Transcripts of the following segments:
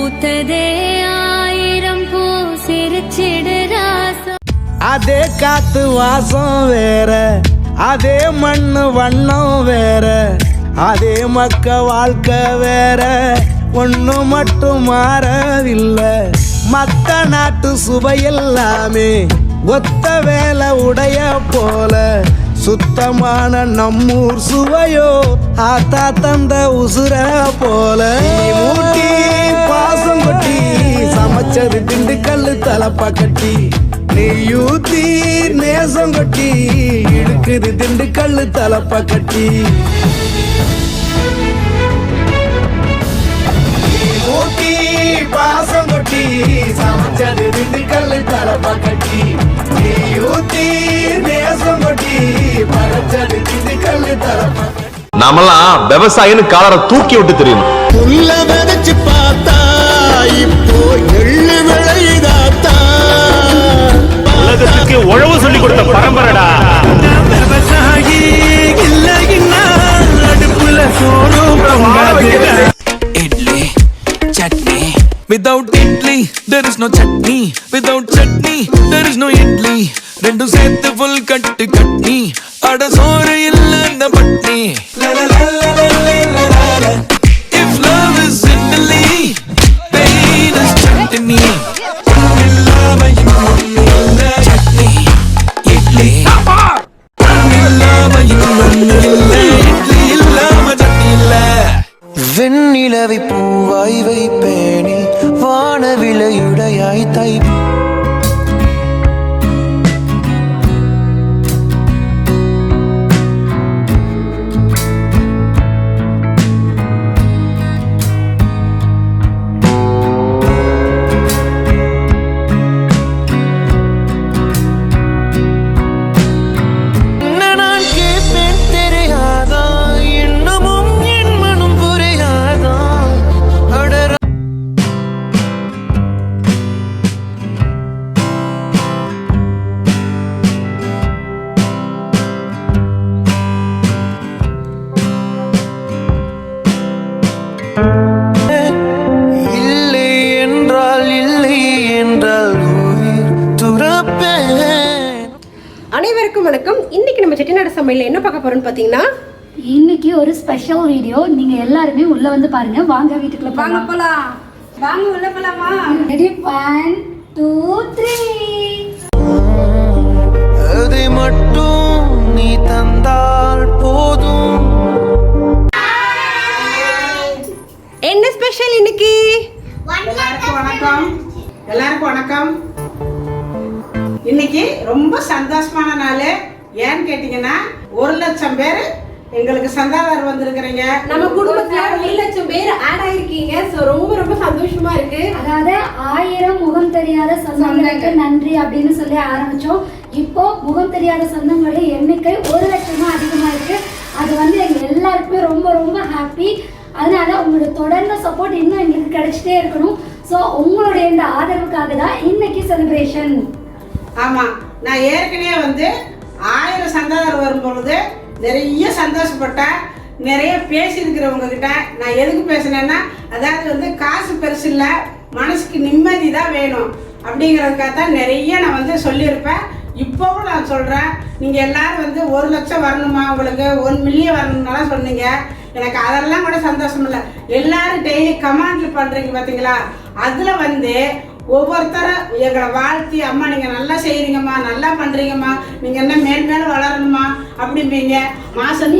பூத்ததே ஆயிரம் பூ சிரிச்சிடு ராசா. அதே காத்து வாசம் வேற, அதே மண்ணு வண்ணம் வேற, அதே மக்க வாழ்க்கை வேற, ஒண்ணு மட்டும் மாறவில்லை. மத்த நாட்டு சுவையெல்லாமே ஒத்த வேலை உடைய போல, சுத்தமான நம்மூர் சுவையோ ஆத்தா தந்த உசுர போல. ஊட்டி பாசம் கொட்டி சமைச்சது திண்டுக்கல்லு தலப்பா கட்டி, நெய்யூத்தி நேசம் கொட்டி இழுக்குது திண்டுக்கல்லு தலப்பா கட்டி. ஊட்டி பாசம் கொட்டி சமைச்சது திண்டுக்கல்லு தலப்பா கட்டி, நெய்யூத்தி நேசம் கொட்டி படைச்சது திண்டுக்கல்லு தலப்பா. நாமெல்லாம் விவசாயின்னு காலரை தூக்கி விட்டு தெரியும். புல்ல விதைச்சு பார்த்தா இப்போ எள்ளு விளையுதாத்தா. உலகத்துக்கு உழவு சொல்லி கொடுத்த பரம்பரைடா விவசாயி இல்லைன்னா அடுப்புல சோறும் பொங்காது. Idli, chutney. Without idli, there is no chutney. Without chutney, there is no idli. Rendu sethu full kattu katni. Ada soru illa na patni. La la la la la la la. If love is idli, pain is chutney. Illama illa chutney, idli. Illama illa idli illama chutney illa. வெண்ணிலவை பூவாய் வைப்பேனே வானவிலையுடையாய் தை. நான் கேட்பேன் தெரியாதா, இன்னமும் என் மனம் புரியாதா. அடர இல்லை என்றால் இல்லை என்றால் உயிர் துறப்பேன். அனைவருக்கும் வணக்கம். இன்னைக்கு நம்ம செட்டிநாடு சமையல்ல என்ன பார்க்க போறோம்னு பாத்தீங்கன்னா, இன்னைக்கு ஒரு ஸ்பெஷல் வீடியோ. நீங்க எல்லாருமே உள்ள வந்து பாருங்க. வாங்க வீட்டுக்குள்ள வாங்க போலாம். வாங்க உள்ள போலாமா? ரெடி 1 2 3. அதை மட்டும் நீ தந்தால் போதும். என்ன ஸ்பெஷல் இன்னைக்கு? எல்லாருக்கும் வணக்கம். எல்லாருக்கும் வணக்கம். இன்னைக்கு ரொம்ப சந்தோஷமான நாள். ஏன்னு கேட்டீங்கன்னா 1,00,000 பேர் எங்களுக்கு சந்தாதாரர் வந்திருக்கிறீங்க. நம்ம குடும்பத்துல 1,00,000 பேர் ஆட் ஆயிருக்கீங்க. சோ ரொம்ப ரொம்ப சந்தோஷமா இருக்கு. அதாவது 1000 முகம் தெரியாத சொந்தங்களுக்கு நன்றி அப்படின்னு சொல்லி ஆரம்பிச்சோம். இப்போ முகம் தெரியாத சொந்தங்களுடைய எண்ணிக்கை 1,00,000 அதிகமா இருக்கு. அது வந்து எங்க எல்லாருக்குமே ரொம்ப ரொம்ப ஹாப்பி. அதனால உங்களோட தொடர்ந்த சப்போர்ட் இன்னும் எங்களுக்கு கிடைச்சிட்டே இருக்கணும். ஸோ உங்களுடைய இந்த ஆதரவுக்காக தான் இன்னைக்கு செலிப்ரேஷன். ஆமா, நான் ஏற்கனவே 1000 சந்தாதாரர் வரும்பொழுது நிறைய சந்தோஷப்பட்டேன். நிறைய பேசியிருக்கிறவங்க கிட்ட நான் எதுக்கு பேசினேன்னா, அதாவது காசு பெருசு இல்லை, மனசுக்கு நிம்மதி தான் வேணும் அப்படிங்கிறதுக்காக தான் நிறைய நான் சொல்லியிருப்பேன். இப்போவும் நான் சொல்கிறேன், நீங்கள் எல்லாரும் 1,00,000 வரணுமா, உங்களுக்கு 1 மில்லியன் வரணும்னாலாம் சொன்னீங்க. எனக்கு அதெல்லாம் கூட சந்தோஷம் இல்லை. எல்லாரும் டெய்லி கமெண்ட்ல பண்ணுறீங்க பார்த்தீங்களா, அதில் ஒவ்வொருத்தரும் எங்களை வாழ்த்தி, அம்மா நீங்கள் நல்லா செய்கிறீங்கம்மா, நல்லா பண்ணுறீங்கம்மா, நீங்கள் என்ன மேல் மேலே வளரணுமா அப்படிம்பீங்க. மாதம்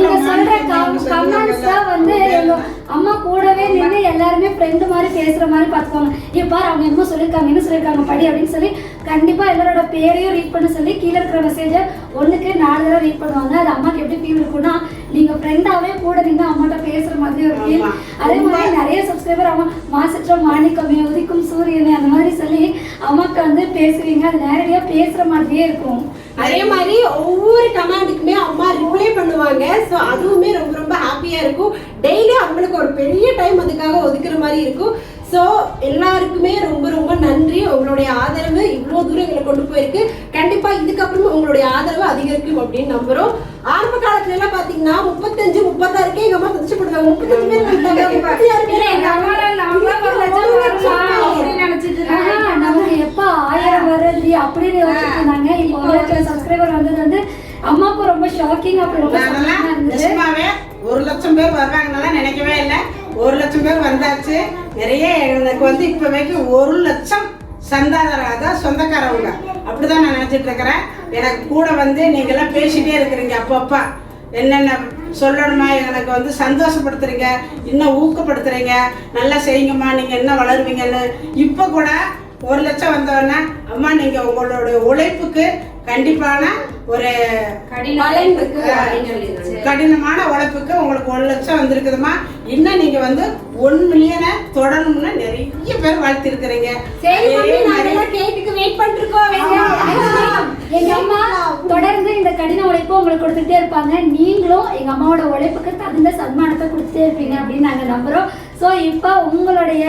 அம்மா கூடவே நின்று எல்லாருமே ஃப்ரெண்டு மாதிரி பேசுகிற மாதிரி பார்த்துக்கோங்க. இப்போ அவங்க என்ன சொல்லியிருக்காங்க, என்ன சொல்லியிருக்காங்க படி அப்படின்னு சொல்லி கண்டிப்பாக எல்லாரோட பேரையும் ரீட் பண்ண சொல்லி கீழே இருக்கிற மெசேஜை 1க்கு 4 தடவை ரீட் பண்ணுவாங்க. அது அம்மாவுக்கு எப்படி ஃபீல் இருக்குன்னா, நீங்கள் ஃப்ரெண்டாகவே கூட நின்று அம்மாட்ட பேசுகிற மாதிரி ஒரு ஃபீல். அதே மாதிரி நிறைய சப்ஸ்கிரைபர் அம்மா மாசற்ற மாணிக்கமே உதிக்கும் சூரியனே அந்த மாதிரி சொல்லி அம்மாவுக்கு பேசுவீங்க. அது நேரடியாக பேசுகிற மாதிரியே இருக்கும். அதே மாதிரி ஒவ்வொரு கமெண்ட்டுக்குமே அம்மா ரிப்ளை பண்ணுவாங்க. ஸோ அதுவுமே ரொம்ப ரொம்ப ஹாப்பியாக இருக்கும். டெய்லி அவங்களுக்கு ஒரு பெரிய டைம் அதுக்காக ஒதுக்குற மாதிரி இருக்கும். ஸோ எல்லாருக்குமே ரொம்ப ரொம்ப நன்றி. உங்களுடைய ஆதரவு இவ்வளோ தூரம் எங்களை கொண்டு போயிருக்கு. கண்டிப்பாக இதுக்கப்புறமா உங்களுடைய ஆதரவு அதிகரிக்கும் அப்படின்னு நம்புகிறோம். ஆரம்ப காலத்துல எல்லாம் பாத்தீங்கன்னா 35 36 எங்க அம்மா சந்திச்சு கொடுத்தாங்க. 35 பேர் வந்துட்டாங்க. 36 பேர் எங்க அம்மா மீட்டிங் அப்ப ரொம்ப நாங்கெல்லாம் சந்தோஷமா இருந்தது. நிஜமாவே 1 லட்சம் பேர் வருவாங்கன்னு நினைக்கவே இல்லை. 1 லட்சம் பேர் வந்தாச்சு. நிறைய எனக்கு வந்து இப்ப வரைக்கும் 1 லட்சம் சந்தாதாரர், அதான் சொந்தக்காரவங்க, அப்படிதான் நான் நினைச்சிட்டு இருக்கிறேன். எனக்கு கூட வந்து நீங்க எல்லாம் பேசிட்டே இருக்கிறீங்க, அப்பப்பா என்னென்ன சொல்லணுமா எனக்கு வந்து சந்தோஷப்படுத்துறீங்க, இன்னும் ஊக்கப்படுத்துறீங்க, நல்லா செய்யுங்கம்மா, நீங்க என்ன வளருவீங்கன்னு. இப்போ கூட 1 லட்சம் வந்தோடனே அம்மா நீங்க உங்களுடைய உழைப்புக்கு கண்டிப்பான ஒரு கடினமான உழைப்புக்கு உங்களுக்கு 1 லட்சம் வந்திருக்குதுமா. இன்னும் நீங்க வந்து 1 மில்லியனை தொடரணும்னு நிறைய பேர் வாழ்த்து இருக்கிறீங்க. கேட்டுக்கு வெயிட் பண்ணிருக்கோம். எங்க அம்மா தொடர்ந்து இந்த கடின உழைப்பு உங்களுக்கு கொடுத்துட்டே இருப்பாங்க. நீங்களும் எங்க அம்மாவோட உழைப்புக்கு தகுந்த சன்மானத்தை கொடுத்துட்டே இருப்பீங்க அப்படின்னு நாங்க நம்புறோம். சோ இப்போ உங்களுடைய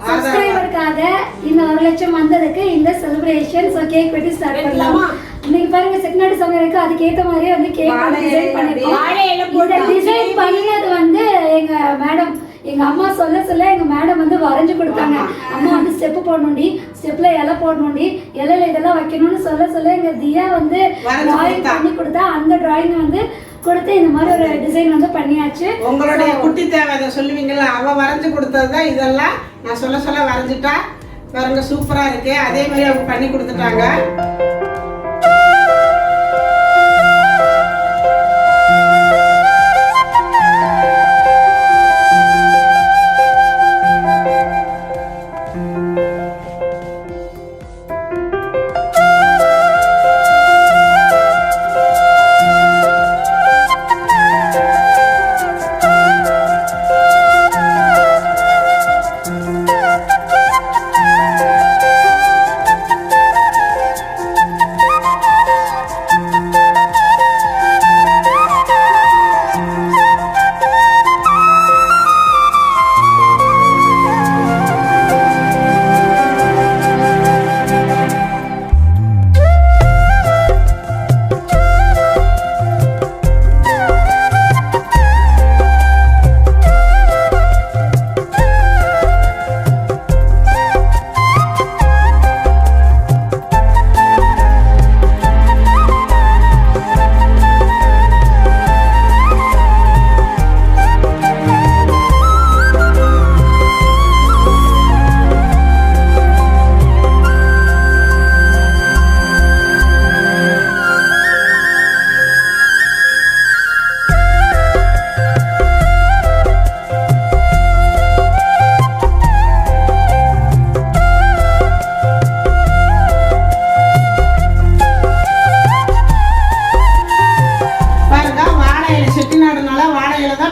சப்ஸ்கிரைபருக்காக இந்த 1 லட்சம் வந்ததுக்கு இந்த செலிப்ரேஷன் சோ கேக் வெட்டி ஸ்டார்ட் பண்ணலாமா? இன்னைக்கு பாருங்க செட்டிநாடு சமையலுக்கு அதுக்கேற்ற மாதிரியே வந்து கேக் டிசைன் பண்ணிருக்கோம். டிசைன் பண்ணது வந்து எங்க மேடம், எங்க அம்மா சொல்ல சொல்ல எங்க மேடம் வந்து வரைஞ்சு கொடுத்தாங்க. அம்மா வந்து ஸ்டெப் போடணும்டி, ஸ்டெப்ல இலை போடணும்டி, இலையில இதெல்லாம் வைக்கணும்னு சொல்ல சொல்ல எங்க தியா வந்து டிராயிங் பண்ணி கொடுத்தா அந்த டிராயிங் வந்து கொடுத்து இந்த மாதிரி ஒரு டிசைன் வந்து பண்ணியாச்சு. உங்களுடைய குட்டி தேவை அதை சொல்லுவீங்களா, அவ வரைஞ்சு கொடுத்ததுதான் இதெல்லாம். நான் சொல்ல சொல்ல வரைஞ்சிட்டா பாருங்க, சூப்பரா இருக்கு. அதே மாதிரி அவங்க பண்ணி கொடுத்துட்டாங்க.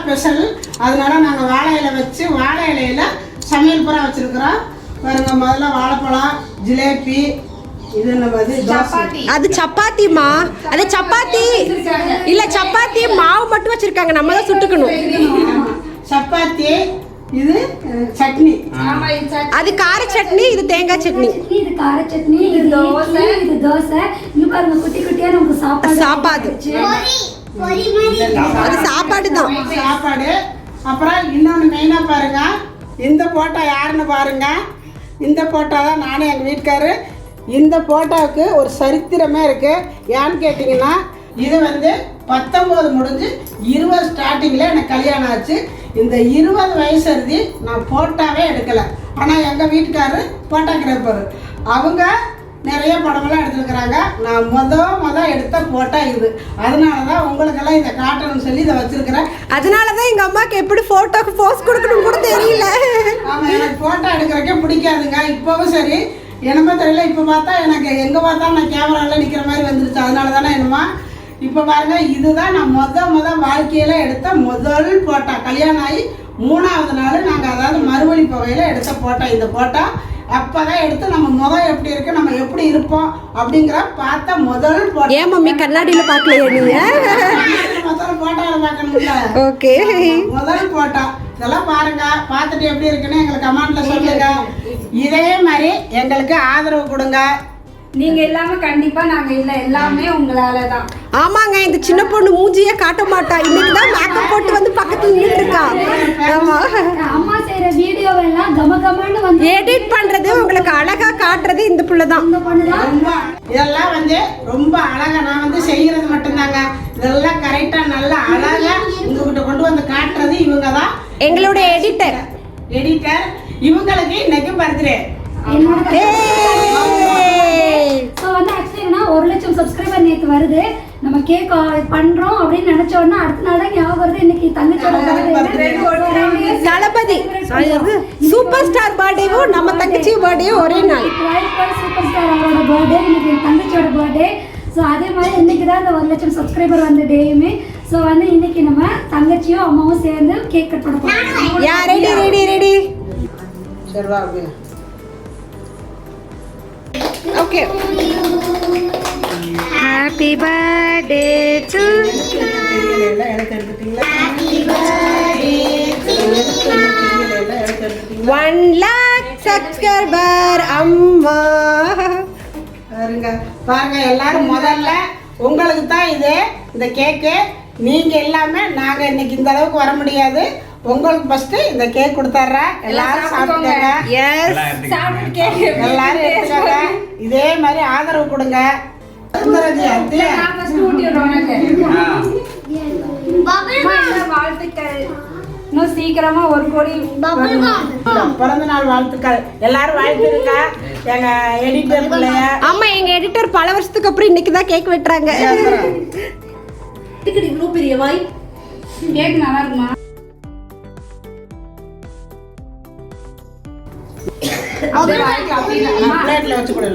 ஸ்பெஷல். அதனால நாங்கள் வாழை இலை வச்சு வாழை இலையில சமையல் பூரா வச்சிருக்கிறோம். பாருங்க, முதல்ல வாழைப்பழம், ஜிலேபி, இது என்னது சப்பாத்தி. அது சப்பாத்திமா, அது சப்பாத்தி இல்ல, சப்பாத்தி மாவு மட்டும் வச்சிருக்காங்க, நம்ம தான் சுட்டுக்கணும். சப்பாத்தி, இது சட்னி, அது கார சட்னி, இது தேங்காய் சட்னி. இது கார சட்னி, இது தோசை, இது தோசை. இங்க பாருங்க குட்டி குட்டியா நமக்கு சாப்பாடு. அது சாப்பாடு தான். சாப்பாடு. அப்புறம் இன்னொன்று மெயினாக பாருங்க, இந்த போட்டோ யாருன்னு பாருங்க. இந்த போட்டோ தான் நானும் எங்கள் வீட்டுக்காரு. இந்த போட்டோவுக்கு ஒரு சரித்திரமே இருக்கு. ஏன்னு கேட்டிங்கன்னா, இது வந்து 19 முடிஞ்சு 20 ஸ்டார்டிங்கில் எனக்கு கல்யாணம் ஆச்சு. இந்த 20 வயசு அறுதி நான் போட்டாவே எடுக்கலை. ஆனால் எங்கள் வீட்டுக்காரரு போட்டோகிராஃபர், அவங்க நிறைய படமெல்லாம் எடுத்துருக்குறாங்க. நான் மொதல் எடுத்த போட்டோ இது. அதனால தான் உங்களுக்கெல்லாம் இதை காட்டணும்னு சொல்லி இதை வச்சிருக்கிறேன். அதனால தான் எங்கள் அம்மாவுக்கு எப்படி ஃபோட்டோக்கு போஸ் கொடுக்கணும் கூட தெரியல. ஆமாம், எனக்கு ஃபோட்டோ எடுக்கிறக்கே பிடிக்காதுங்க. இப்போவும் சரி, என்னமோ தெரியல, இப்போ பார்த்தா எனக்கு எங்கே பார்த்தாலும் நான் கேமராவில் நிற்கிற மாதிரி வந்துருச்சு. அதனால தானே என்னமா. இப்போ பாருங்க, இதுதான் நான் முதல் வாழ்க்கையில் எடுத்த முதல் போட்டோ. கல்யாணம் ஆகி 3ஆவது நாள் நாங்கள், அதாவது மறுவழி புகையில் எடுத்த போட்டோ. இந்த போட்டோ அப்போ தான் எடுத்து நம்ம முகம் எப்படி இருக்கு, நம்ம எப்படி இருப்போம் அப்படிங்கிற பார்த்த முதல் போட்டோ. ஏன் மம்மி கண்ணாடியில் பார்க்கலையே நீங்கள்? முதல் போட்டோவில் பார்க்கணும்ல. ஓகே, முதல் போட்டோ. இதெல்லாம் பாருங்க, பார்த்துட்டு எப்படி இருக்குன்னு எங்களுக்கு கமெண்ட்ல சொல்லுங்க. இதே மாதிரி எங்களுக்கு ஆதரவு கொடுங்க. நீங்க இல்லாம கண்டிப்பா நாங்க இல்ல, எல்லாமே உங்களால தான். ஆமாங்க, இந்த சின்ன பொண்ணு மூஞ்சியே காட்ட மாட்டா. இன்னைக்கு தான் மேக்கப் போட்டு வந்து பக்கத்துல நின்னுட்டு இருக்கா. ஆமா, அம்மா செய்யற வீடியோவெல்லாம் கமகமன்னு வந்து எடிட் பண்றது உங்களுக்கு அழகா காட்டுறது இந்த புள்ள தான். இந்த பொண்ணு தான். ரொம்ப இதெல்லாம் வந்து ரொம்ப அழகா நான் வந்து செய்யறது மட்டும்தாங்க. இதெல்லாம் கரெக்டா நல்லா அழகா உங்ககிட்ட கொண்டு வந்து காட்டுறது இவங்க தான் எங்களோட எடிட்டர். இவங்களுக்கு இன்னைக்கு பர்த்டே. ஸோ வந்து ஆக்சுவலி என்ன 1 லட்சம் சப்ஸ்கிரைபர் நேற்று வருது. நம்ம கேக் பண்றோம் அப்படின்னு நினைச்ச உடனே அடுத்த நாள் தான் ஞாபகம் வருது இன்னைக்கு தங்கச்சியோட தளபதி சூப்பர் ஸ்டார் பர்த்டேவும் நம்ம தங்கச்சி பர்த்டேவும் ஒரே நாள். சூப்பர் ஸ்டார் அவரோட பர்த்டே, இன்னைக்கு என் தங்கச்சியோட பர்த்டே. ஸோ அதே மாதிரி இன்னைக்கு தான் அந்த 1 லட்சம் சப்ஸ்கிரைபர் வந்த டேயுமே. ஸோ வந்து இன்னைக்கு நம்ம தங்கச்சியும் அம்மாவும் சேர்ந்து கேக் கட் பண்ண போறோம். யா ரெடி ரெடி ரெடி. சரி வா அப்படியே. ஓகே. ஹேப்பி பர்த்டே டு எல்லாம் எடுத்து எடுத்துட்டீங்களா? 1 lakh சப்ஸ்கிரைபர் அம்மா. பாருங்க எல்லாரும் முதல்ல உங்களுக்கு தான் இது இந்த கேக்கு. நீங்க எல்லாமே நாங்க இன்னைக்கு இந்த அளவுக்கு வர முடியாது. உங்களுக்கு ஃபர்ஸ்ட் இந்த கேக் கொடுத்துறேன். எல்லாரும் சாப்பிடுங்க. எஸ் எல்லாரும் எடுத்துக்கங்க. இதே மாதிரி ஆதரவு கொடுங்க. வாழ்த்துக்கள். இன்னும் சீக்கிரமா 1 கோடி பிறந்த நாள் வாழ்த்துக்கள். எல்லாரும் வாழ்த்துருங்க எங்க எடிட்டர் பிள்ளைய. ஆமா, எங்க எடிட்டர் பல வருஷத்துக்கு அப்புறம் இன்னைக்கு தான் கேக் வெட்டுறாங்க. இவ்வளவு பெரிய வாய். கேக் நல்லா இருக்குமா? பிளேட்ல வச்சு கூட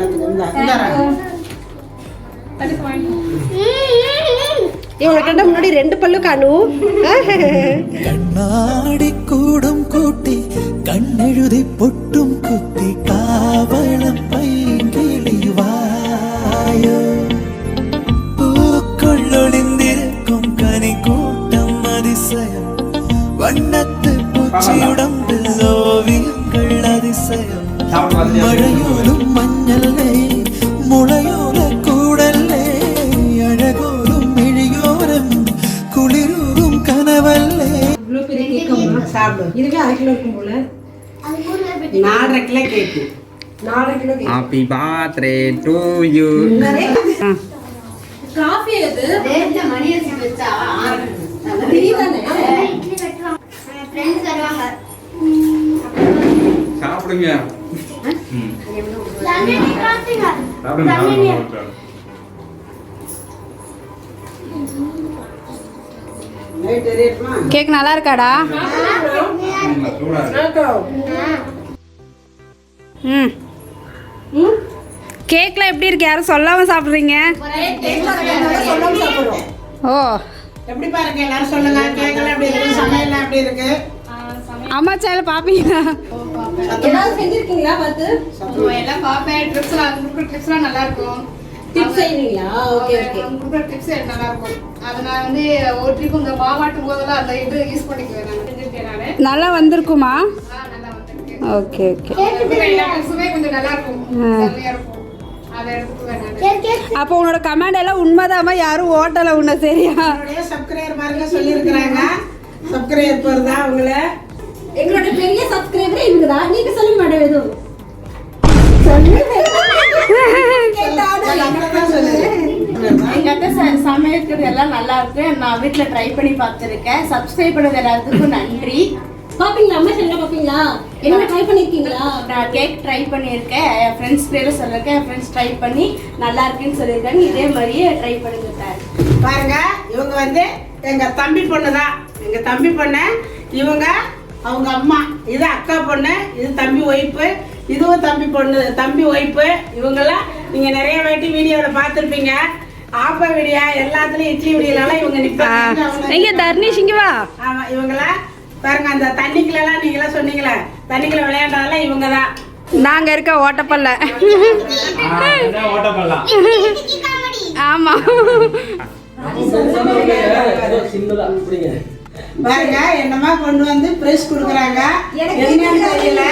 இவங்க கண்ட முன்னாடி 2 பல்லு காணும். கண்ணாடி கூடும் கூட்டி கண்ணெழுதி பொட்டும் குத்தி காவலம் பைங்கிழிவாயோ பூக்கொள்ளொளிந்திருக்கும் கனி கூட்டம் அதிசயம் வண்ணத்து பூச்சியுடம்பில் ஓவியங்கள் அதிசயம் மழையோடும் மஞ்சளே முளையோல கூடல்லே அழகோடும் மிழியோரம் குளிரூரும் கனவல்லே. சாப்பிடு. இதுவே 1/2 கிலோ இருக்கும் போல. 4.5 kilo cake. 4 kilo cake. Happy birthday to you. Coffee எது? மணி அரிசி வச்சா டீதானே? ஃப்ரெண்ட்ஸ் வருவாங்க. சாப்பிடுங்க. கேக் நல்லா இருக்காடா? கேக்லாம் எப்படி இருக்கு? யாரும் சொல்லாம சாப்பிடுறீங்க? ஓ, எப்படி பாருங்க எல்லாரும் சொல்லுங்க. கேக்கெல்லாம் எப்படி இருக்கு? சமையல்லாம் எப்படி இருக்கு? அம்மா சேனல் பாப்பீங்களா? ஏதாவது செஞ்சிருக்கீங்களா பாத்து? எல்லாம் பாப்பேன். ட்ரிப்ஸ்லாம் நல்லா இருக்கும். டிப்ஸ் செய்வீங்களா? Okay okay. டிப்ஸ் நல்லா இருக்கும். அது நான் வந்து ஒரு ட்ரிப் இந்த மாவாட்டும் போதெல்லாம் அந்த இது யூஸ் பண்ணிக்குவேன். நான் செஞ்சிருக்கேன். நானு நல்லா வந்திருக்குமா? நல்லா வந்திருக்கு. Okay okay. எல்லா டிப்ஸுமே கொஞ்சம் நல்லா இருக்கும். சரியா இருக்கும். அதை எடுத்துக்குவேன் நான். அப்போ உன்னோட கமெண்ட் எல்லாம் உண்மைதாமா? யாரும் ஓட்டல உன்ன சரியா? என்னுடைய சப்ஸ்கிரைபர் பாருங்க சொல்லியிருக்கிறாங்க. சப்ஸ்கிரைபர் தான் அவங்கள. எங்களோட பெரிய சப்ஸ்கிரைபர் இவங்கதா. நீங்க சொல்ல மாட்டேன் எதுவும். எங்கிட்ட சமைக்கிறது எல்லாம் நல்லா இருக்கு. நான் வீட்டில் ட்ரை பண்ணி பார்த்துருக்கேன். சப்ஸ்கிரைப் பண்ணது எல்லாத்துக்கும் நன்றி. பாப்பீங்களா? அம்மா சேனல் பாப்பீங்களா? என்ன ட்ரை பண்ணிருக்கீங்களா? நான் கேக் ட்ரை பண்ணியிருக்கேன். என் ஃப்ரெண்ட்ஸ் பேரும் சொல்லியிருக்கேன். என் ஃப்ரெண்ட்ஸ் ட்ரை பண்ணி நல்லா இருக்குன்னு சொல்லியிருக்காங்க. இதே மாதிரியே ட்ரை பண்ணுங்க சார். பாருங்க இவங்க வந்து எங்க தம்பி பொண்ணு தான். எங்க தம்பி பொண்ணு இவங்க. அவங்க அம்மா இது அக்கா பொண்ணு. இது தம்பி ஒய்ஃபு. இதுவும் தம்பி பொண்ணு, தம்பி ஒய்ஃபு. இவங்கெல்லாம் நீங்க நிறைய வாட்டி வீடியோவில் பார்த்துருப்பீங்க. ஆப்பா வீடியோ எல்லாத்துலயும் இட்லி வீடியோலாம் இவங்க நிற்பாங்க. தர்னிஷ் இங்க வா. ஆமா இவங்கெல்லாம் பாருங்க. அந்த தண்ணிக்குலாம் நீங்களாம் சொன்னீங்களே, தண்ணிக்குள்ள விளையாண்டதெல்லாம் இவங்க தான். நாங்க இருக்க ஓட்டப்பல்ல. ஆமா. பாருங்க என்னமா கொண்டு வந்து பிரைஸ் கொடுக்குறாங்க. என்னன்னு தெரியல.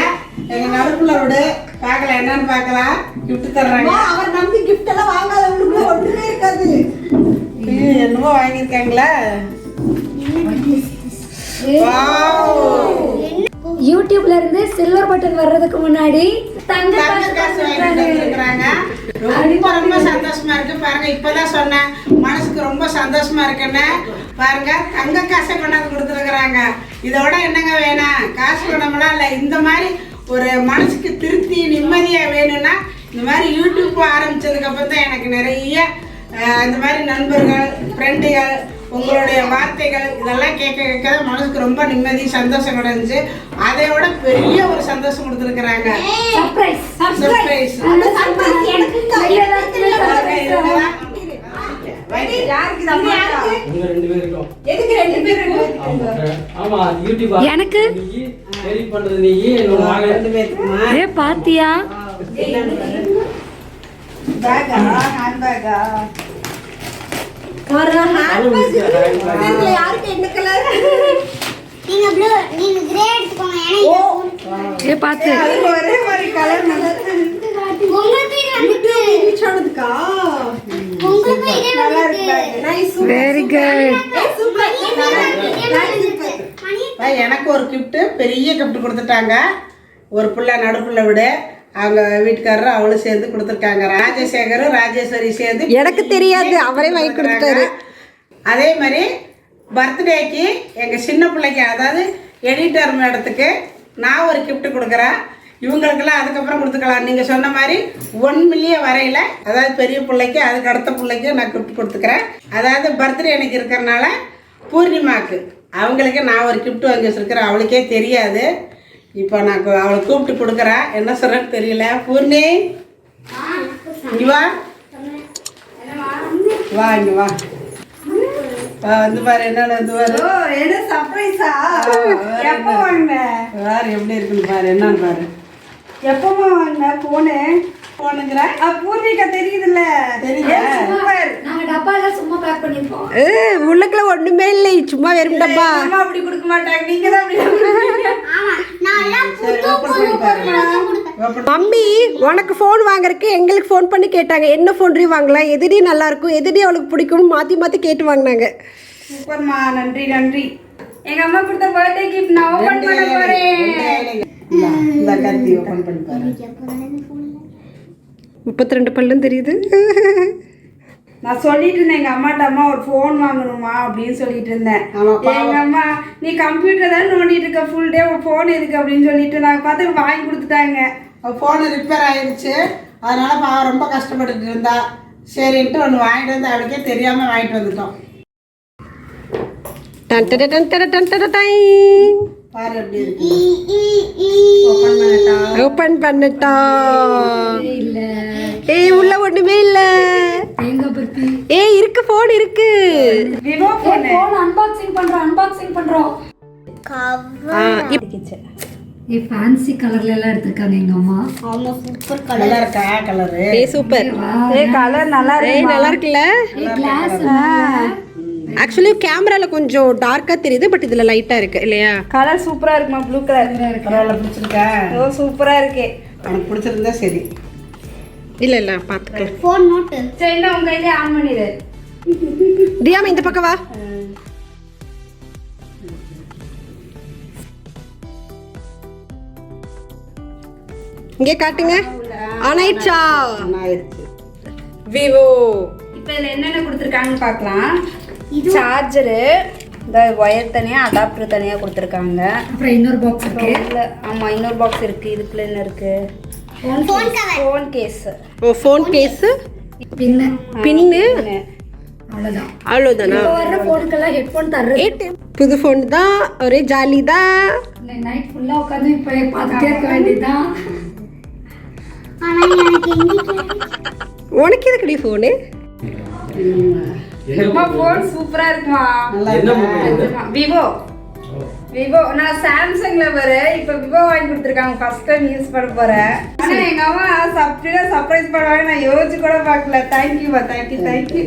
எங்க நடுப்புல விடு பார்க்கல. என்னன்னு பார்க்கலாம். கிஃப்ட் தர்றாங்க. அவர் நம்பி கிஃப்ட் எல்லாம் வாங்காதவங்களுக்கு ஒண்ணுமே இருக்காது. என்னமோ வாங்கியிருக்காங்களா? யூடியூப்ல இருந்து சில்வர் பட்டன் வர்றதுக்கு முன்னாடி தங்க காசு வாங்கிட்டு வந்திருக்கிறாங்க. ரொம்ப ரொம்ப சந்தோஷமா இருக்கு. பாருங்க, இப்பதான் சொன்னேன் மனசுக்கு ரொம்ப சந்தோஷமா இருக்குன்னு. பாருங்க, தங்க காசை கொண்டாந்து கொடுத்துருக்குறாங்க. இதோட என்னங்க வேணாம்? காசு பணம்லாம் இல்லை, இந்த மாதிரி ஒரு மனசுக்கு திருப்தி நிம்மதியா வேணும்னா இந்த மாதிரி யூடியூப் ஆரம்பிச்சதுக்கு அப்புறம் தான் எனக்கு நிறைய இந்த மாதிரி நண்பர்கள், ஃப்ரெண்டுகள், உங்களுடைய வார்த்தைகள் இதெல்லாம் கேட்க கேட்க மனசுக்கு ரொம்ப நிம்மதி சந்தோஷம் கிடைச்சு. அதை விட பெரிய ஒரு சந்தோஷம் கொடுத்துருக்குறாங்க. எனக்கு பாத்தியா யாருக்கு என்ன கலர்? நீங்க ப்ளூ, நீங்க கிரே எடுத்துக்கோங்க. ஏ பாத்து ஒரே மாதிரி கலர் நல்லா உங்களுக்கு வந்து ரீச் ஆனதுக்கா உங்களுக்கு இதே நல்லா இருக்கு. Nice, very good. சூப்பர். எனக்கு ஒரு கிஃப்ட், பெரிய கிஃப்ட் கொடுத்துட்டாங்க. ஒரு புள்ள நடுப்புள்ள விட அவங்க வீட்டுக்காரரும் அவளும் சேர்ந்து கொடுத்துருக்காங்க. ராஜசேகரும் ராஜேஸ்வரி சேர்ந்து. எனக்கு தெரியாது, அவரே வாங்கி கொடுத்துட்டாரு. அதே மாதிரி பர்த்டேக்கு எங்கள் சின்ன பிள்ளைக்கு, அதாவது எடிட்டர் மேடத்துக்கு நான் ஒரு கிஃப்ட் கொடுக்குறேன். இவங்களுக்கெல்லாம் அதுக்கப்புறம் கொடுத்துக்கலாம். நீங்கள் சொன்ன மாதிரி 1 மில்லியன் வரையில், அதாவது பெரிய பிள்ளைக்கு அதுக்கு அடுத்த பிள்ளைக்கு நான் கிஃப்ட் கொடுத்துக்கிறேன். அதாவது பர்த்டே எனக்கு இருக்கிறனால பூர்ணிமாவுக்கு அவங்களுக்கு நான் ஒரு கிஃப்ட் வாங்கி வச்சுருக்கிறேன். அவளுக்கே தெரியாது. இப்போ நான் அவளை கூப்பிட்டு கொடுக்குறேன். என்ன சொல்கிறேன்னு தெரியல. பூர்ணி, இங்கே வா வா, இங்கே வா வா, வந்து பாரு என்னன்னு வந்து பாரு. என்ன சர்ப்ரைஸா? எப்போ வாங்கின? வேறு எப்படி இருக்குன்னு பாரு, என்னன்னு பாரு. எப்பமா வாங்கின போனு? போனுங்கிற பூர்ணிகா தெரியுதுல்ல? நாங்க டப்பா எல்லாம் சும்மா பேக் பண்ணிருப்போம். உள்ளுக்குள்ள ஒண்ணுமே இல்லை, சும்மா வெறும் டப்பா. அம்மா அப்படி கொடுக்க மாட்டாங்க, நீங்க தான் அப்படி. ஆமா, நான் எல்லாம் மம்மி உனக்கு ஃபோன் வாங்குறதுக்கு எங்களுக்கு ஃபோன் பண்ணி கேட்டாங்க, என்ன ஃபோன் வாங்கலாம், எதுடி நல்லா இருக்கும், எதுடி அவளுக்கு பிடிக்கும்னு மாற்றி மாற்றி கேட்டு வாங்கினாங்க. சூப்பர்மா, நன்றி நன்றி. எங்க அம்மா கொடுத்த பர்த்டே கிஃப்ட் நான் ஓபன் பண்ண போறேன். இந்த கத்தி ஓபன் பண்ணி பாரு. 32 பல்லும் தெரியுது. நான் சொல்லிட்டு இருந்தேன் எங்க அம்மாட்ட, அம்மா ஒரு ஃபோன் வாங்கணுமா அப்படின்னு சொல்லிட்டு இருந்தேன். எங்க அம்மா, நீ கம்ப்யூட்டர் தான் நோண்டிட்டு இருக்க ஃபுல் டே, ஒரு ஃபோன் இருக்கு அப்படின்னு சொல்லிட்டு நான் பார்த்து வாங்கி கொடுத்துட்டாங்க. ஃபோனு ரிப்பேர் ஆயிடுச்சு, அதனால பாவம் ரொம்ப கஷ்டப்பட்டுட்டு இருந்தா. சரின்ட்டு ஒன்று வாங்கிட்டு வந்து அவளுக்கே தெரியாமல் வாங்கிட்டு வந்துட்டோம். பாரு எப்படி இருக்கு. ஓபன் பண்ணட்டா? ஏய் உள்ள ஒண்ணுமே இல்ல. ஏய் இருக்கு, போன் இருக்கு. Vivo phone. போன் அன்பாக்சிங் பண்றோம். ஏ ஃபேன்சி கலர்ல எல்லாம் எடுத்துருக்காங்க எங்க அம்மா. ஆமா, சூப்பர் நல்லா இருக்கா கலரு? ஏய் சூப்பர். ஏய் கலர் நல்லா இருக்கு. ஏய் நல்லா இருக்குல்ல? ஆக்சுவலி கேமரால கொஞ்சம் டார்க்கா தெரியுது, பட் இதுல லைட்டா இருக்கு இல்லையா? கலர் சூப்பரா இருக்குமா, ப்ளூ கலர். பரவாயில்ல, பிடிச்சிருக்கா? ஓ சூப்பரா இருக்கு. எனக்கு பிடிச்சிருந்தா சரி. இல்ல இல்ல பாத்துக்கலாம். Phone note. சரி, நான் உங்க கையில ஆன் பண்ணிடு. தியாமா இந்த பக்கம் வா. இங்கே காட்டுங்க. ஆன் ஆயிடுச்சா? ஆயிடுச்சு. விவோ. இப்போ இதுல என்னென்ன கொடுத்துருக்காங்கன்னு பார்க்கலாம். சார்ஜரு, இந்த ஒயர் தனியாக, அடாப்டர் தனியாக கொடுத்துருக்காங்க. அப்புறம் இன்னொரு பாக்ஸ் இருக்கு. ஆமாம், இன்னொரு பாக்ஸ் இருக்குது. இதுக்குள்ள என்ன இருக்குது? Phone case. ஓ ஃபோன் கேஸ், பின்னு அவ்வளவுதான். அவ்வளோதானா? இப்போ வர்ற ஃபோனுக்கெல்லாம் ஹெட்ஃபோன் தர்றது. புது ஃபோன் தான், ஒரே ஜாலி தான். நைட் ஃபுல்லா உட்காந்து இப்போ பார்த்துட்டே இருக்க வேண்டியதுதான். ஆனா எனக்கு உனக்கு எதுக்குடி ஃபோனு? அம்மா ஃபோன் சூப்பரா இருக்குமா. Vivo Vivo. நான் சாம்சங்ல வரேன், இப்போ விவோ வாங்கி கொடுத்துருக்காங்க. ஃபர்ஸ்ட் டைம் யூஸ் பண்ண போறேன். ஆனா எங்க அம்மா சர்ப்ரைஸ் பண்ணுவாங்க, நான் யோசிச்சு கூட பார்க்கல. தேங்க்யூமா, தேங்க்யூ.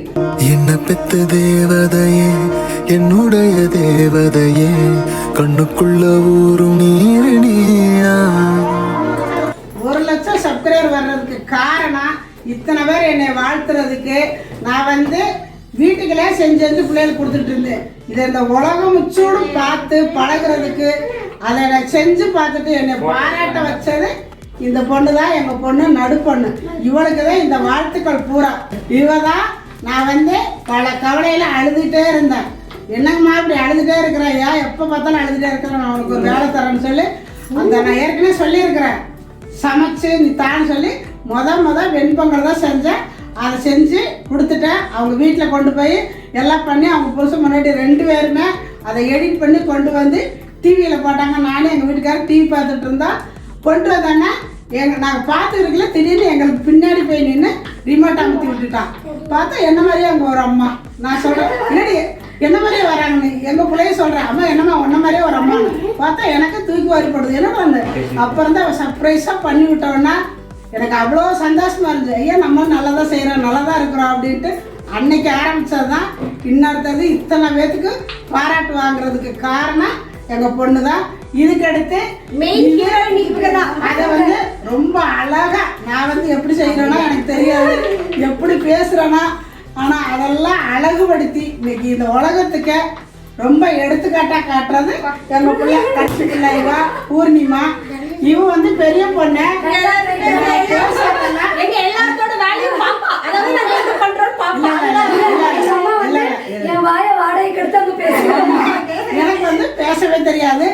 என்ன பெத்த தேவதையே, என்னுடைய தேவதையே, கண்ணுக்குள்ள ஊரும் நீரணியா. 1 லட்சம் சப்ஸ்கிரைபர் வர்றதுக்கு காரணம் இத்தனை பேர் என்னை வாழ்த்துறதுக்கு. நான் வந்து வீட்டுக்குள்ளே செஞ்சு பிள்ளைகளுக்கு கொடுத்துட்டு இருந்தேன். இதை இந்த உலகம் முச்சூடும் பார்த்து பழகிறதுக்கு, அதை நான் செஞ்சு பார்த்துட்டு என்னை பாராட்ட வச்சது இந்த பொண்ணு தான் எங்கள் பொண்ணு நடுப்பொண்ணு. இவளுக்கு தான் இந்த வாழ்த்துக்கள் பூரா. இவ தான் நான் வந்து பல கவலையில் அழுதுகிட்டே இருந்தேன். என்னங்கம்மா இப்படி அழுதுகிட்டே இருக்கிறேன், ஏன் எப்போ பார்த்தாலும் அழுதுகிட்டே இருக்கிறேன், நான் உனக்கு ஒரு வேலை தரேன்னு சொல்லி அந்த நான் ஏற்கனவே சொல்லியிருக்கிறேன். சமைச்சு நீ தான்னு சொல்லி முத வெண்பொங்கல் தான் செஞ்சேன். அதை செஞ்சு கொடுத்துட்டேன். அவங்க வீட்டில் கொண்டு போய் எல்லாம் பண்ணி அவங்க புருஷன் முன்னாடி 2 பேருமே அதை எடிட் பண்ணி கொண்டு வந்து டிவியில் போட்டாங்க. நானும் எங்கள் வீட்டுக்காரர் டிவி பார்த்துட்டு இருந்தோம். கொண்டு வந்தாங்க. நாங்கள் பார்த்துருக்கல, திடீர்னு எங்களுக்கு பின்னாடி போய் நின்று ரிமோட் அமுத்தி விட்டுட்டான். பார்த்தா என்ன மாதிரியே அங்கே ஒரு அம்மா. நான் சொல்கிறேன், என்னடி என்ன மாதிரியே வராங்க, எங்கள் பிள்ளைய சொல்கிறேன், அம்மா என்னம்மா ஒன்ன மாதிரியே ஒரு அம்மா. பார்த்தா எனக்கு தூக்கி வாரிப்படுது. என்ன பண்ணு அப்புறம் தான் சர்ப்ரைஸாக பண்ணி விட்டோன்னா எனக்கு அவ்வளோ சந்தோஷமாக இருந்துச்சு. ஐயா நம்ம நல்லா தான் செய்கிறோம், நல்லா தான் இருக்கிறோம் அப்படின்ட்டு அன்னைக்கு ஆரம்பித்தது தான். இன்னொருத்தது இத்தனை பேத்துக்கு பாராட்டு வாங்குறதுக்கு காரணம் எங்கள் பொண்ணு தான். இதுக்கடுத்து அதை வந்து ரொம்ப அழகாக நான் வந்து எப்படி செய்கிறேன்னா எனக்கு தெரியாது, எப்படி பேசுகிறேன்னா, ஆனால் அதெல்லாம் அழகுபடுத்தி இன்னைக்கு இந்த உலகத்துக்கு ரொம்ப எடுத்துக்காட்டாக காட்டுறது எங்கள் பிள்ளை கட்சி பிள்ளை இவா பூர்ணிமா. இவ வந்து பெரிய பொண்ணு. எனக்கு வந்து பேசவே தெரியாது.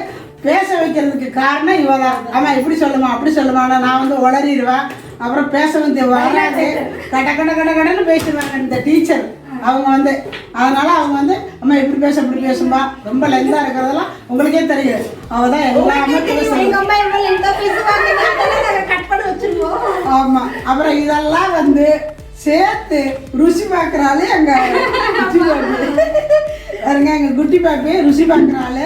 பேச வைக்கிறதுக்கு காரணம் இவதான். ஆமா இப்படி சொல்லுமா அப்படி சொல்லுமா, நான் வந்து உளறிடுவேன். அப்புறம் பேச வந்து வராது, கடன்னு பேசுவாங்க இந்த டீச்சர் அவங்க வந்து. அதனால அவங்க வந்து அம்மா இப்படி பேசுமா, ரொம்ப லென்த்தாக இருக்கிறதெல்லாம் உங்களுக்கே தெரியும். அவள் தான் எல்லாமே பேசுவாங்க. ஆமா அப்புறம் இதெல்லாம் வந்து சேர்த்து ருசி பார்க்குறாளே எங்கள் குட்டி பாப்பி பாருங்க. எங்கள் குட்டி பாப்பி ருசி பார்க்குறாள்.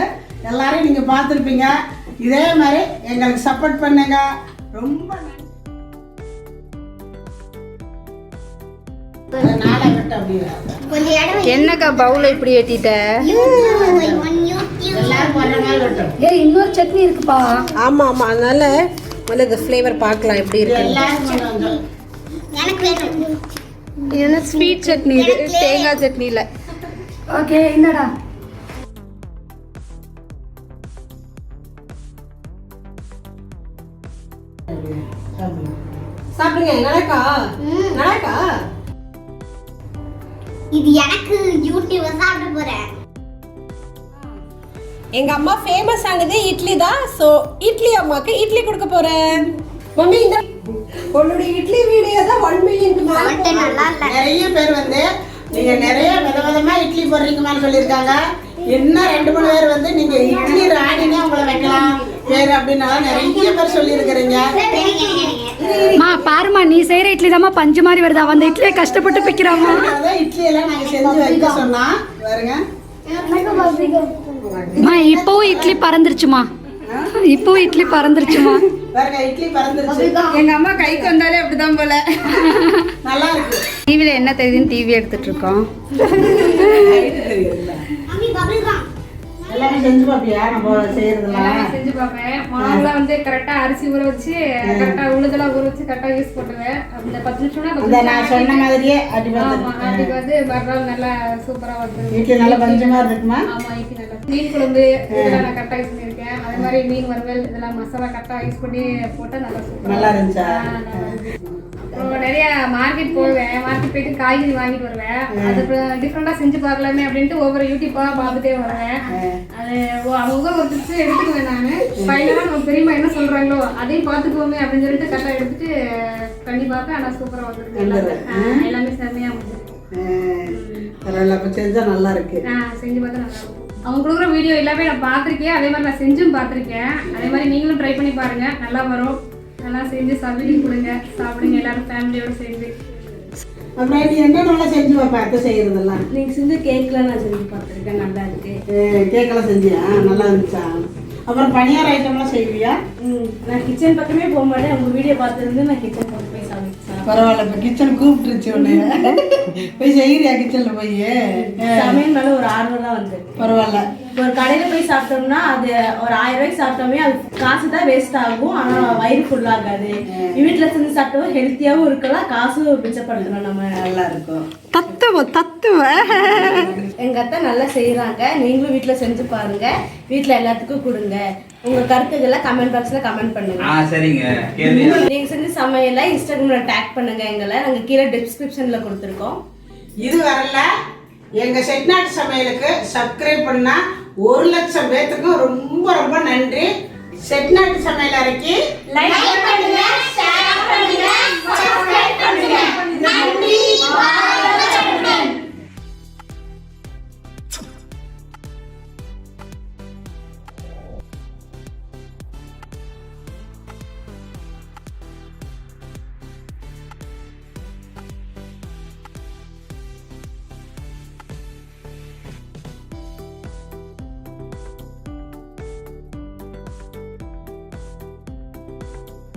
எல்லாரையும் நீங்கள் பார்த்துருப்பீங்க. இதே மாதிரி எங்களுக்கு சப்போர்ட் பண்ணுங்க. ரொம்ப என்னக்கா பவுல இப்படி ஏத்திட்ட? இன்னொரு சட்னி இருக்குப்பா. ஆமா ஆமா, அதனால முதல்ல இந்த ஃப்ளேவர் பார்க்கலாம் எப்படி இருக்கு. என்ன ஸ்வீட் சட்னி இது, தேங்காய் சட்னி இல்ல. ஓகே என்னடா சாப்பிடுங்க. நடக்கா நடக்கா இது எனக்கு யூடியூப் சாப்பிட போறேன். எங்க அம்மா ஃபேமஸ் ஆனது இட்லி தான். சோ இட்லி அம்மாக்கு இட்லி கொடுக்க போறேன். மம்மி இந்த உங்களுடைய இட்லி வீடியோ தான் 1 மில்லியன் நிறைய பேர் வந்து நீங்க நிறைய விதவிதமா இட்லி போடுறீங்கன்னு சொல்லியிருக்காங்க. இன்னும் 2-3 பேர் வந்து நீங்க இட்லி ராணினே உங்களை வைக்கலாம் பேர் அப்படின்னாலும் நிறைய பேர் சொல்லியிருக்கிறீங்க. மா பாருமா, நீ செய்யற இட்லி தாம்மா பஞ்சு மாதிரி வருதா, அந்த இட்லியை கஷ்டப்பட்டு பிக்கிறாமா. இட்லி எல்லாம் நாங்க செஞ்சு வைக்க சொன்னா பாருங்க. இப்பவும் இட்லி பறந்துருச்சுமா, இப்பவும் இட்லி பறந்துருச்சுமா. பாருங்க இட்லி பறந்துருச்சு. எங்க அம்மா கைக்கு வந்தாலே அப்படிதான் போல. நல்லா இருக்கு. டிவில என்ன தெரியுதுன்னு டிவி எடுத்துட்டு இருக்கோம். எல்லாமே செஞ்சு பாப்பியா நம்ம செய்யறதுலாம்? செஞ்சு பார்ப்பேன். மாவுலாம் வந்து கரெக்டா அரிசி ஊற வச்சு கரெக்டா உளுதெல்லாம் ஊற வச்சு கரெக்டா யூஸ் பண்ணுவேன். அந்த 10 நிமிஷம்னா நான் சொன்ன மாதிரியே அதுக்கு வந்து மறுநாள் நல்லா சூப்பரா வந்து இட்லி நல்லா பஞ்சமா இருக்குமா? ஆமா இட்லி நல்லா. மீன் குழம்பு இதெல்லாம் நான் கரெக்டா யூஸ் பண்ணியிருக்கேன். அதே மாதிரி மீன் வறுவல் இதெல்லாம் மசாலா கரெக்டா யூஸ் பண்ணி போட்டா நல்லா சூப்பரா நல்லா இருந்துச்சா? அப்புறம் நிறைய மார்க்கெட் போவேன். மார்க்கெட் போயிட்டு காய்கறி வாங்கிட்டு வருவேன். அது டிஃப்ரெண்டா செஞ்சு பார்க்கலாமே அப்படின்ட்டு ஒவ்வொரு யூடியூப்பா பார்த்துட்டே வருவேன். அது அவங்க ஒரு டிப்ஸ் எடுத்துக்குவேன். நான் ஃபைனலாக நம்ம பெரியம்மா என்ன சொல்றாங்களோ அதையும் பார்த்துக்குவோமே அப்படின்னு சொல்லிட்டு கரெக்டாக எடுத்துட்டு பண்ணி பார்ப்பேன். ஆனால் சூப்பராக வந்துருக்கு. எல்லாமே செம்மையா வந்துருக்கு. செஞ்சா நல்லா இருக்கு. செஞ்சு பார்த்தா நல்லா இருக்கும். அவங்க கொடுக்குற வீடியோ எல்லாமே நான் பார்த்துருக்கேன். அதே மாதிரி நான் செஞ்சும் பார்த்துருக்கேன். அதே மாதிரி நீங்களும் ட்ரை பண்ணி பாருங்க, நல்லா வரும். நல்லா செஞ்சு சமையல் கொடுங்க, சாப்பிடுங்க எல்லாரும் ஃபேமிலியோட சேர்ந்து. அப்புறம் நீ என்னென்ன செஞ்சு பார்த்து செய்யறதெல்லாம்? நீங்க செஞ்ச கேக்லாம் நான் செஞ்சு பார்த்துருக்கேன், நல்லா இருக்கு. கேக்கெல்லாம் செஞ்சியா? நல்லா இருந்துச்சா? அப்புறம் பனியார ஐட்டம்லாம் செய்வியா? நான் கிச்சன் பக்கமே போக மாட்டேன். உங்க வீடியோ பார்த்துருந்து நான் கிச்சன் பக்கம் போய் சமைச்சேன். பரவாயில்ல, இப்போ கிச்சன் கூப்பிட்டுருச்சு ஒன்று. போய் செய்யறியா கிச்சனில் போய்? சமையல் மேலே ஒரு ஆர்வம் தான் வந்து. பரவாயில்ல. ஒரு கடையில் போய் சாப்பிட்டோம்னா அது ஒரு 1000 ரூபாய்க்கு சாப்பிட்டோமே அது காசு தான் வேஸ்ட் ஆகும், ஆனால் வயிறு ஃபுல்லாகாது. வீட்டில் செஞ்சு சாப்பிட்டோம் ஹெல்த்தியாகவும் இருக்கலாம், காசும் மிச்சப்படுத்தணும். நம்ம நல்லா இருக்கும். எங்க அத்தை நல்லா செய்யறாங்க. நீங்களும் வீட்டுல செஞ்சு பாருங்க, வீட்டுல எல்லாத்துக்கும் கொடுங்க. உங்க கருத்துக்களை கமெண்ட் பாக்ஸ்ல கமெண்ட் பண்ணுங்க. சரிங்க கேள்வி. நீங்க செஞ்ச சமையலை இன்ஸ்டாகிராம்ல டேக் பண்ணுங்க எங்களை. நாங்க கீழே டிஸ்கிரிப்ஷன்ல கொடுத்துருக்கோம். இது வரல எங்க செட்டிநாட்டு சமையலுக்கு சப்ஸ்கிரைப் பண்ணா 1 லட்சம் பேத்துக்கும் ரொம்ப ரொம்ப நன்றி. செட்டிநாட்டு சமையல் அறைக்கு லைக்